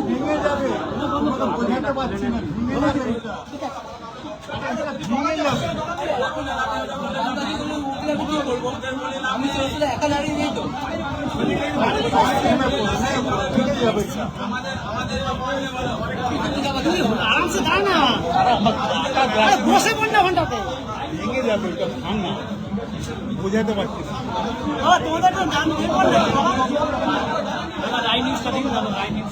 ভেঙে যাবে, বোঝাতে পারছি না, ভেঙে যাবে। আমি একা দাঁড়িয়ে নেই তো আরামসে দাঁড়া না, বসে পড় না ঘন্টাতে, ভেঙে যাবে, ওটা ভাঙা, বোঝাতে পারছি না। তোমাদের তো নাম দিয়ে পড়লে লাইনিং স্টার্টিং যাবো, লাইনিং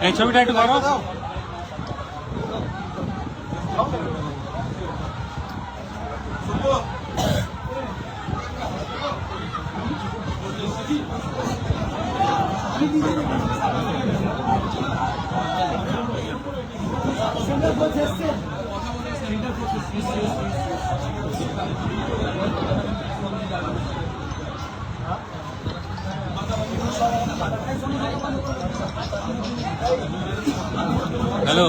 এই ছবিটা একটু করো। হ্যালো,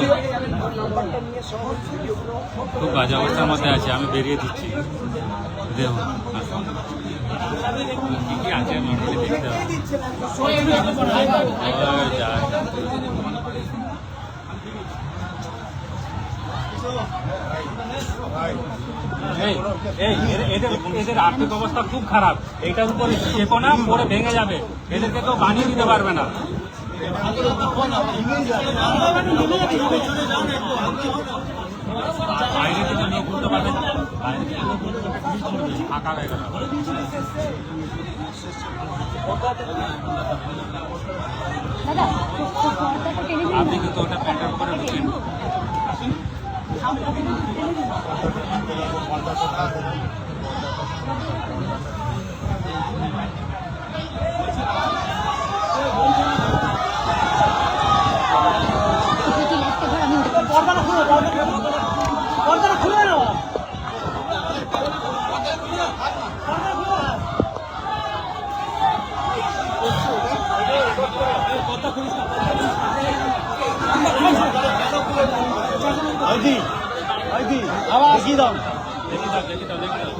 খুব বাজে অবস্থার মধ্যে আছে, আমি বেরিয়ে দিচ্ছি। দেখুন কি কি আছে নর্মালি দেখতে হবে। এদের আর্থিক অবস্থা খুব খারাপ, এটার উপরে চেপো না, পরে ভেঙে যাবে। এদেরকে কেউ বানিয়ে দিতে পারবে না। বাইরে থেকে লোক ঘুরতে পারবেন, বাইরে থেকে লোক ফাঁকা হয়ে গেল। আপনি কিন্তু ওটা প্যান্টের উপরে ঢুকেন। পর্দাটা খুলে না, আবার কি দাও, দেখি দাও, দেখি দাও, দেখি দাও।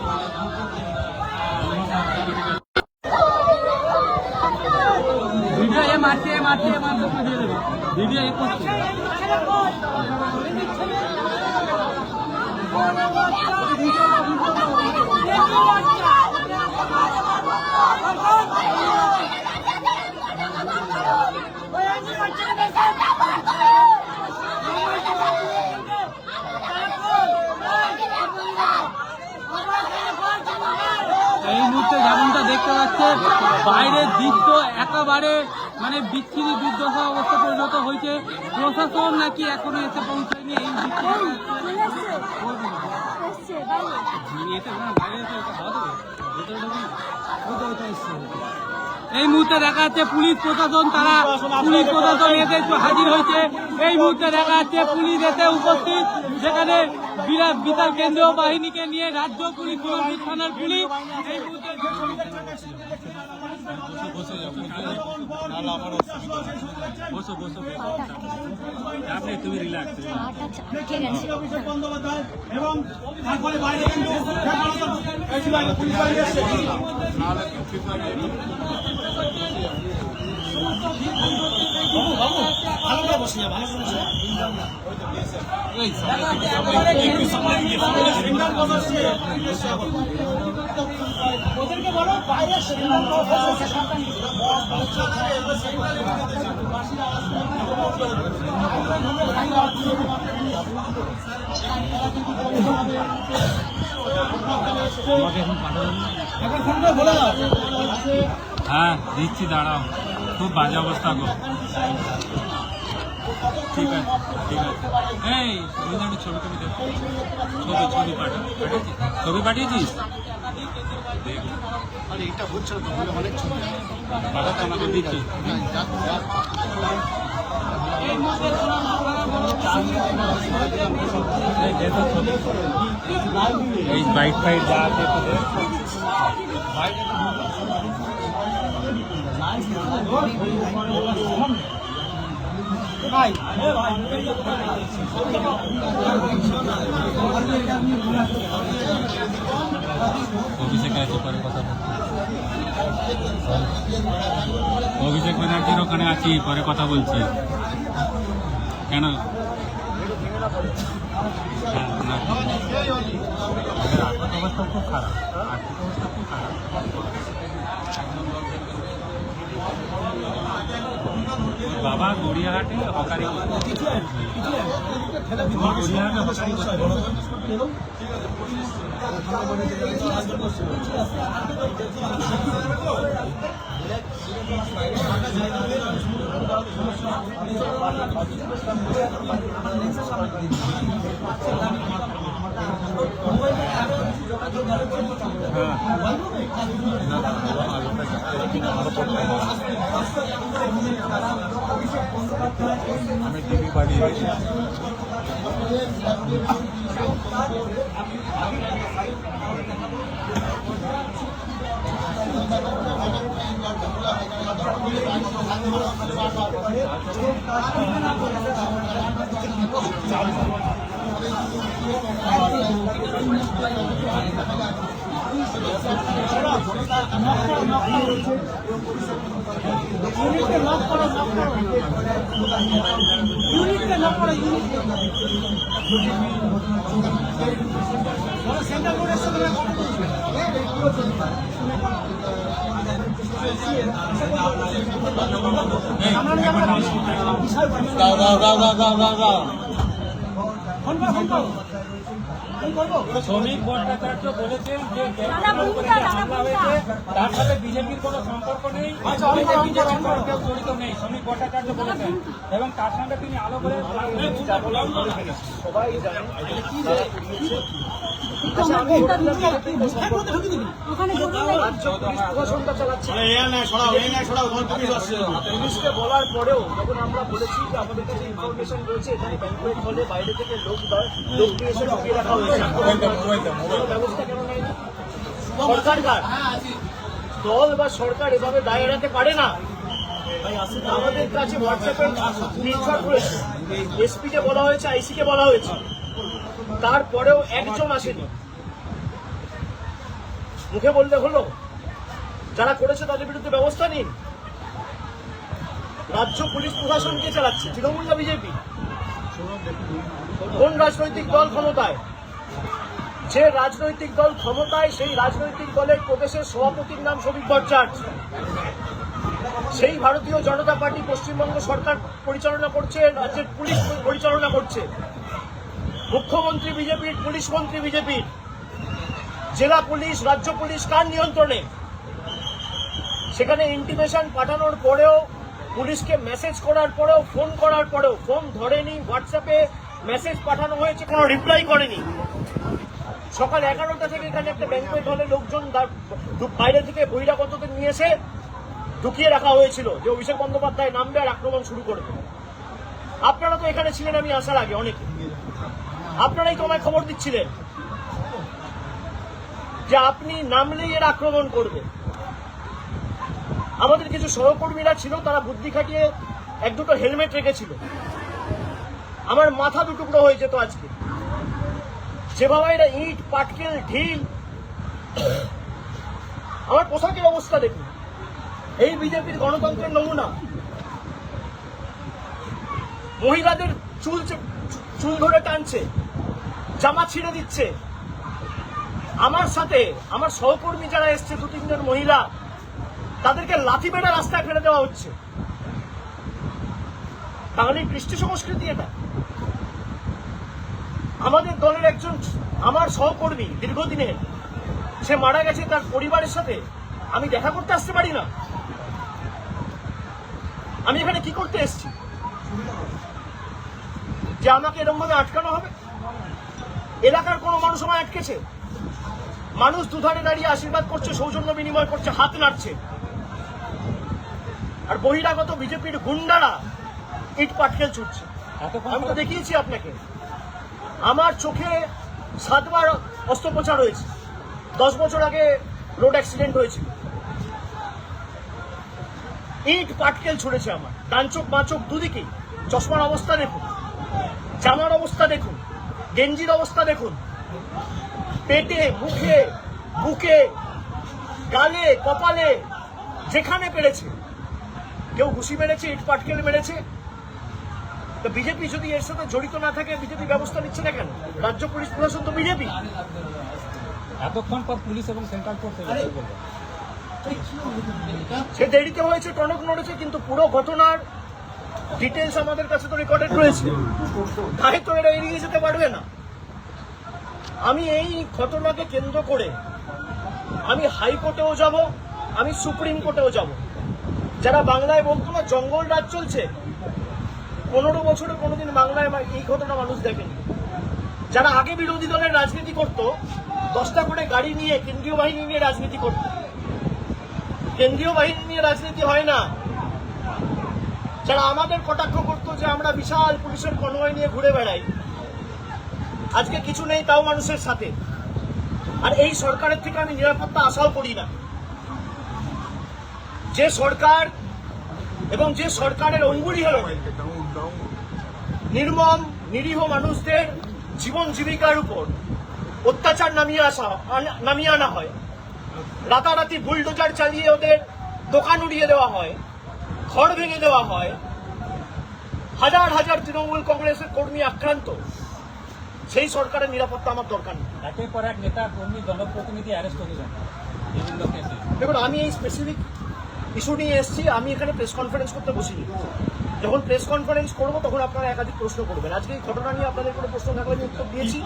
ভিডিও এ মারতে মারতে মারতে দিয়ে দেবে, ভিডিও এ করছে। এই মুহূর্তে যেমনটা দেখতে পাচ্ছেন, বাইরের দৃশ্য একেবারে মানে বিচ্ছিরি দুর্দশা অবস্থা পরিণত হয়েছে। প্রশাসন নাকি এখনো এসে পৌঁছায়নি এই এই মুহূর্তে দেখা যাচ্ছে পুলিশ প্রশাসন, তারা পুলিশ প্রশাসন এসে হাজির হয়েছে। এই মুহূর্তে দেখা যাচ্ছে পুলিশ এসে উপস্থিত, যেখানে বিশাল কেন্দ্রীয় বাহিনীকে নিয়ে রাজ্য পুলিশ, থানার পুলিশ এই মুহূর্তে তুমি রিল্যাক্স। এবং তারপরে বাইরে ভালো বসে ভালো ওদেরকে বলো বাইরে হ্যাঁ দিচ্ছি, দাঁড়াও, খুব বাজে অবস্থা গো। ঠিক আছে, ঠিক আছে। এই ছবি টবি দেখ, ছবি ছবি পাঠিয়েছিস? এইটা হচ্ছে অনেক ছবি পাঠাতে আমাকে দিচ্ছি। এই বাইক ফাইট যা আছে অভিষেক আছে পরে কথা অভিষেক ব্যানার্জির ওখানে আছি পরে কথা বলছি কেন আর্থিক অবস্থা খুব খারাপ বাবা গড়িয়াহাটে হকারি গড়িয়াহাটে হকারি আমি টিভি বাড়িয়ে শ্রমিক ভট্টাচার্য বলেছেন যে হামলা হয়েছে তার সাথে বিজেপির কোনো সম্পর্ক নেই, বিজেপির কেউ জড়িত নেই, শ্রমিক ভট্টাচার্য বলেছেন এবং তার সঙ্গে তিনি আলো করে সবাই জানেন। পুলিশকে বলার পরেও যখন আমরা বলেছি যে আমাদের কাছে ইনফরমেশন রয়েছে এখানে ব্যাংকুয়েট হলে বাইরে থেকে লোক নিয়ে এসে ঢুকিয়ে রাখা হয়েছে, ব্যবস্থা কেন নেয়নি? সরকার দল বা সরকার এভাবে দায় এড়াতে পারে না। আমাদের কাছে হোয়াটসঅ্যাপে স্ক্রিনশট রয়েছে, এসপি কে বলা হয়েছে, আইসি কে বলা হয়েছে, তারপরেও একজন আসেনি। মুখে বললে হলো? যারা করেছে তাদের বিরুদ্ধে ব্যবস্থা নিন। রাজ্য পুলিশ প্রশাসন কে চালাচ্ছে? তৃণমূল না বিজেপি? কোন রাজনৈতিক দল ক্ষমতায়? যে রাজনৈতিক দল ক্ষমতায় সেই রাজনৈতিক দলের প্রদেশের সভাপতির নাম শ্রমিক ভট্টাচার্য। সেই ভারতীয় জনতা পার্টি পশ্চিমবঙ্গ সরকার পরিচালনা করছে, রাজ্যের পুলিশ পরিচালনা করছে। মুখ্যমন্ত্রী বিজেপির, পুলিশ মন্ত্রী বিজেপির। জেলা পুলিশ, রাজ্য পুলিশ কার নিয়ন্ত্রণে? সেখানে ইন্টিমেশন পাঠানোর পরেও, পুলিশকে মেসেজ করার পরেও, ফোন করার পরেও ফোন ধরেনি। হোয়াটসঅ্যাপে মেসেজ পাঠানো হয়েছে, কোনো রিপ্লাই করেনি। সকাল 11টা থেকে এখানে একটা ব্যাংকুয়েট হলে লোকজন বাইরে থেকে বহিরাগতদের নিয়ে এসে ঢুকিয়ে রাখা হয়েছিল যে অভিষেক বন্দ্যোপাধ্যায় নামবে আর আক্রমণ শুরু করবে। আপনারা তো এখানে ছিলেন আমি আসার আগে, অনেকে আপনারাই তো আমায় খবর দিচ্ছিলেন যে আপনি নামলেই এর আক্রমণ করবে। আমাদের কিছু সহকর্মীরা ছিল, তারা বুদ্ধি খাটিয়ে এক দুটো হেলমেট রেখেছিল। আমার মাথা দুটুকরো হয়ে যেত আজকে। যেভাবে এরা ইট, পাটকেল, ঢিল, আমার পোশাকের অবস্থা দেখুন। এই বিজেপির গণতন্ত্রের নমুনা। মহিলাদের চুল ধরে টানছে, জামা ছিঁড়ে দিচ্ছে। আমার সাথে আমার সহকর্মী যারা এসছে, 2-3 জন মহিলা, তাদেরকে লাথি মেরে রাস্তায় ফেলে দেওয়া হচ্ছে। তাহলে কৃষ্টি সংস্কৃতি এটা? আমাদের দলের একজন আমার সহকর্মী দীর্ঘদিনের, সে মারা গেছে, তার পরিবারের সাথে আমি দেখা করতে আসতে পারি না? আমি এখানে কি করতে এসেছি যে আমাকে এরকম ভাবে আটকানো হবে? এলাকার কোনো মানুষ আমায় আটকেছে? মানুষ দুধারে দাঁড়িয়ে আশীর্বাদ করছে, সৌজন্য বিনিময় করছে, হাত নাড়ছে। আর বহিরাগত বিজেপির গুন্ডারা ইট পাটকেল ছুটছে। আমি তো দেখিয়েছি আপনাকে, আমার চোখে 7 বার অস্ত্রোপচার হয়েছে। 10 বছর আগে রোড অ্যাক্সিডেন্ট হয়েছিল, ইট পাটকেল ছুড়েছে আমার, ডান চোখ বাঁ চোখ দুদিকেই। চশমার অবস্থা দেখুন, জামার অবস্থা দেখুন, গেঞ্জির অবস্থা দেখুন, পেটে, মুখে, বুকে, গালে, কপালে, যেখানে পেরেছে। কেউ ঘুষি মেরেছে, ইট পাটকেল মেরেছে। তো বিজেপি যদি এর সাথে জড়িত না থাকে, বিজেপি ব্যবস্থা নিচ্ছে না কেন? রাজ্য পুলিশ প্রশাসন তো বিজেপি। এতক্ষণ পর পুলিশ এবং সেন্ট্রাল ফোর্স সে দেরিতে হয়েছে, টনক নড়েছে, কিন্তু পুরো ঘটনার ডিটেলস আমাদের কাছে তো রেকর্ডেড রয়েছে। তাই তো এরা এড়িয়ে যেতে পারবে না। আমি এই ঘটনাকে কেন্দ্র করে আমি হাইকোর্টেও যাব, আমি সুপ্রিম কোর্টেও যাব। যারা বাংলায় বলতো না জঙ্গল রাজ চলছে, 15 বছরে কোনোদিন বাংলায় এই ঘটনা মানুষ দেখেনি। যারা আগে বিরোধী দলের রাজনীতি করত, 10টা করে গাড়ি নিয়ে কেন্দ্রীয় বাহিনী নিয়ে রাজনীতি করত। কেন্দ্রীয় বাহিনী নিয়ে রাজনীতি হয় না। যারা আমাদের কটাক্ষ করতো যে আমরা বিশাল পুলিশের কনভয় নিয়ে ঘুরে বেড়াই, আজকে কিছু নেই তাও মানুষের সাথে। আর এই সরকারের থেকে আমি নিরাপত্তা আশাও করি না। যে সরকার এবং যে সরকারের অঙ্গুলি হল নির্মম নিরীহ মানুষদের জীবন জীবিকার উপর অত্যাচার নামিয়ে আনা হয়, রাতারাতি বুলডোজার চালিয়ে ওদের দোকান উড়িয়ে দেওয়া হয়, ঘর ভেঙে দেওয়া হয়, হাজার হাজার তৃণমূল কংগ্রেসের কর্মী আক্রান্ত, সেই সরকারের নিরাপত্তা আমার দরকার নেই। একের পর এক নেতা কর্মী জনপ্রতিনিধি অ্যারেস্ট হয়ে যান। দেখুন, আমি এই স্পেসিফিক ইস্যু নিয়ে এসেছি। আমি এখানে প্রেস কনফারেন্স করতে বসিনি। যখন প্রেস কনফারেন্স করবো তখন আপনারা একাধিক প্রশ্ন করবেন। আজকে এই ঘটনা নিয়ে আপনাদের কোনো প্রশ্ন থাকলে আমি উত্তর দিয়েছি।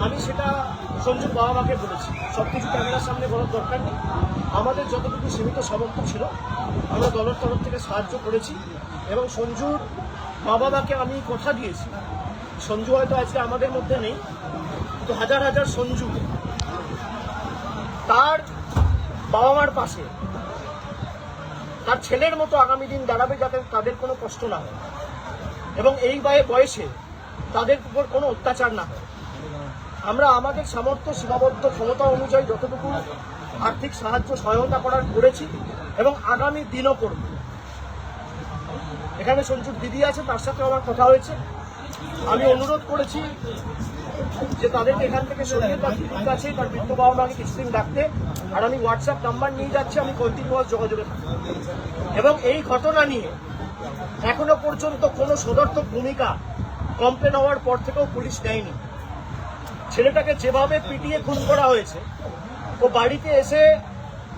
আমি সেটা সঞ্জুর বাবা মাকে বলেছি। সবকিছু ক্যামেরার সামনে বলার দরকার নেই। আমাদের যতটুকু সীমিত সামর্থ্য ছিল আমরা দলের তরফ থেকে সাহায্য করেছি, এবং সঞ্জুর মা বাবাকে আমি কথা দিয়েছি। সঞ্জু হয়তো আজকে আমাদের মধ্যে নেই, কিন্তু হাজার হাজার সঞ্জু তার বাবা মার পাশে তার ছেলের মতো আগামী দিন দাঁড়াবে, যাতে তাদের কোনো কষ্ট না হয় এবং এই বয়সে তাদের উপর কোনো অত্যাচার না হয়। আমরা আমাদের সামর্থ্য সীমাবদ্ধ ক্ষমতা অনুযায়ী যতটুকু আর্থিক সাহায্য সহায়তা করার করেছি এবং আগামী দিনও করব। এখানে সঞ্জুর দিদি আছে, তার সাথে আমার কথা হয়েছে। আমি অনুরোধ করেছি যে তাদেরকে এখান থেকে সরিয়ে তার দিদির কাছে তার বৃদ্ধ বাবা মাকে কিছুদিন রাখতে। আর আমি হোয়াটসঅ্যাপ নাম্বার নিয়ে যাচ্ছি, আমি কন্টিনিউয়াস যোগাযোগে থাকি। এবং এই ঘটনা নিয়ে এখনো পর্যন্ত কোনো সদর্থক ভূমিকা কমপ্লেন হওয়ার পর থেকেও পুলিশ নেয়নি। ছেলেটাকে যেভাবে পিটিয়ে খুন করা হয়েছে, ও বাড়িতে এসে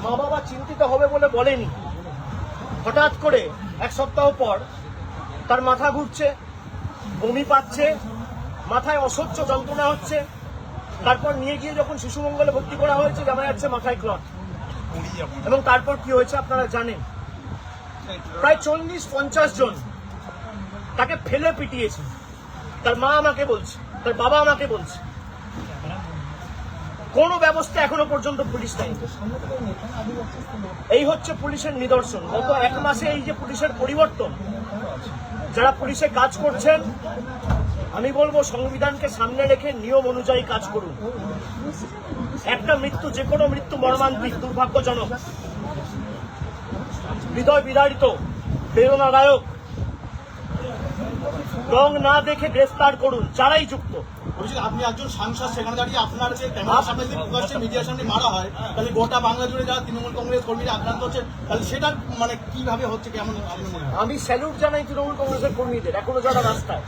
মা বাবা চিন্তিত হবে বলে বলেনি। হঠাৎ করে এক সপ্তাহ পর তার মাথা ঘুরছে, বমি পাচ্ছে, মাথায় অসহ্য যন্ত্রণা হচ্ছে। তারপর নিয়ে গিয়ে যখন শিশু মঙ্গলে ভর্তি করা হয়েছে, জানা যাচ্ছে মাথায় ক্লট। এবং তারপর কি হয়েছে আপনারা জানেন, প্রায় 40-50 জন তাকে ফেলে পিটিয়েছে। তার মা আমাকে বলছে, তার বাবা আমাকে বলছে, কোনো ব্যবস্থা এখনো পর্যন্ত পুলিশ নেয়নি। এই হচ্ছে পুলিশের নিদর্শন। গত 1 মাসে এই যে পুলিশের পরিবর্তন, যারা পুলিশে কাজ করছেন, আমি বলবো সংবিধানকে সামনে রেখে নিয়ম অনুযায়ী কাজ করুন। একটা মৃত্যু, যে কোনো মৃত্যু মর্মান্তিক, দুর্ভাগ্যজনক, হৃদয় বিদারিত, প্রেরণাদায়ক। রং না দেখে গ্রেফতার করুন যারাই যুক্ত। আপনি একজন সাংসদ, সেখানে দাঁড়িয়ে আপনার যে ক্যামেরার সামনে যদি প্রকাশ্যে মিডিয়ার সামনে মারা হয়, তাহলে গোটা বাংলা জুড়ে যারা তৃণমূল কংগ্রেস কর্মীরা আক্রান্ত হচ্ছে, তাহলে সেটার মানে কিভাবে হচ্ছে, কেমন আপনি মনে হয়? আমি স্যালুট জানাই তৃণমূল কংগ্রেসের কর্মীদের, এখনো যারা রাস্তায়।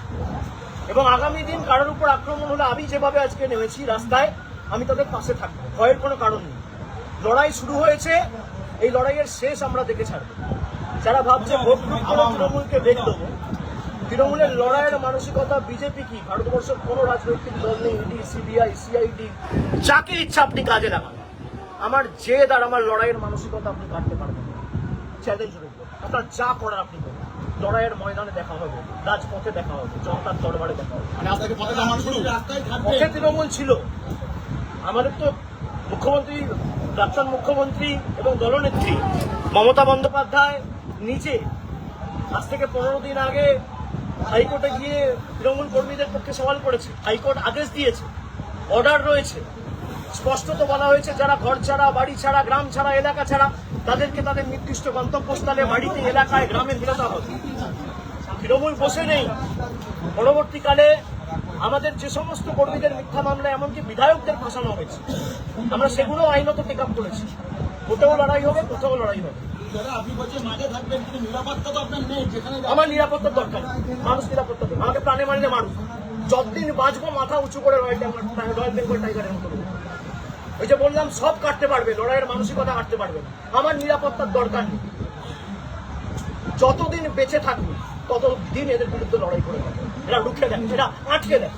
এবং আগামী দিন কারোর উপর আক্রমণ হলে আমি যেভাবে আজকে নেমেছি রাস্তায়, আমি তাদের পাশে থাকবো। ভয়ের কোনো কারণ নেই। লড়াই শুরু হয়েছে, এই লড়াইয়ের শেষ আমরা দেখে ছাড়বো। যারা ভাবছে ভোট লুট করে তৃণমূলকে বেগ দেবো, তৃণমূলের লড়াইয়ের মানসিকতা বিজেপি কি, ভারতবর্ষের কোনো রাজনৈতিক দল নেই, ইডি, সিবিআই, সিআইডি, যাকে ইচ্ছা আপনি কাজে লাগান। আমার জেদ আর আমার লড়াইয়ের মানসিকতা আপনি কাটতে পারবেন না। চ্যালেঞ্জ রইল, আপনার যা করার আপনি করুন। লড়াইয়ের ময়দানে দেখা হবে, রাজপথে দেখা হবে, জনতার দরবারে দেখা হবে। পথে তৃণমূল ছিল। আমাদের তো মুখ্যমন্ত্রী, প্রাক্তন মুখ্যমন্ত্রী এবং দলনেত্রী মমতা বন্দ্যোপাধ্যায় নিজে আজ থেকে 15 দিন আগে হাইকোর্টে গিয়ে তৃণমূল কর্মীদের পক্ষে সওয়াল করেছে। হাইকোর্ট আদেশ দিয়েছে, অর্ডার রয়েছে, স্পষ্টত বলা হয়েছে যারা ঘর ছাড়া, বাড়ি ছাড়া, গ্রাম ছাড়া, এলাকা ছাড়া, তাদেরকে তাদের নির্দিষ্ট গন্তব্যস্থলে, বাড়িতে, এলাকায়, গ্রামে ফেরত হবে। তৃণমূল বসে নেই। পরবর্তীকালে আমাদের যে সমস্ত কর্মীদের মিথ্যা মামলায় এমনকি বিধায়কদের ফাঁসানো হয়েছে, আমরা সেগুলো আইনত টেক আপ করেছি। কোথাও লড়াই হবে, কোথাও লড়াই হবে। আপনি বলছেন মাঝে থাকবেন, কিন্তু নিরাপত্তা তো আপনার নেই। যেখানে আমার নিরাপত্তার দরকার নেই। মানুষ নিরাপত্তা দেবে, আমাকে প্রাণে মারলে মানুষ। যতদিন বাঁচবো মাথা উঁচু করে রয়্যাল বেঙ্গল টাইগারের মতো রইবো। ওই যে বললাম, সব কাটতে পারবে, লড়াইয়ের মানসিকতা কাটতে পারবে না। আমার নিরাপত্তার দরকার নেই। যতদিন বেঁচে থাকবে ততদিন এদের বিরুদ্ধে লড়াই করে যাবে। এরা রুখে দেয়, এরা আটকে দেয়।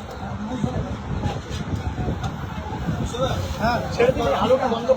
ছেড়ে দিলে আলোটা বন্ধ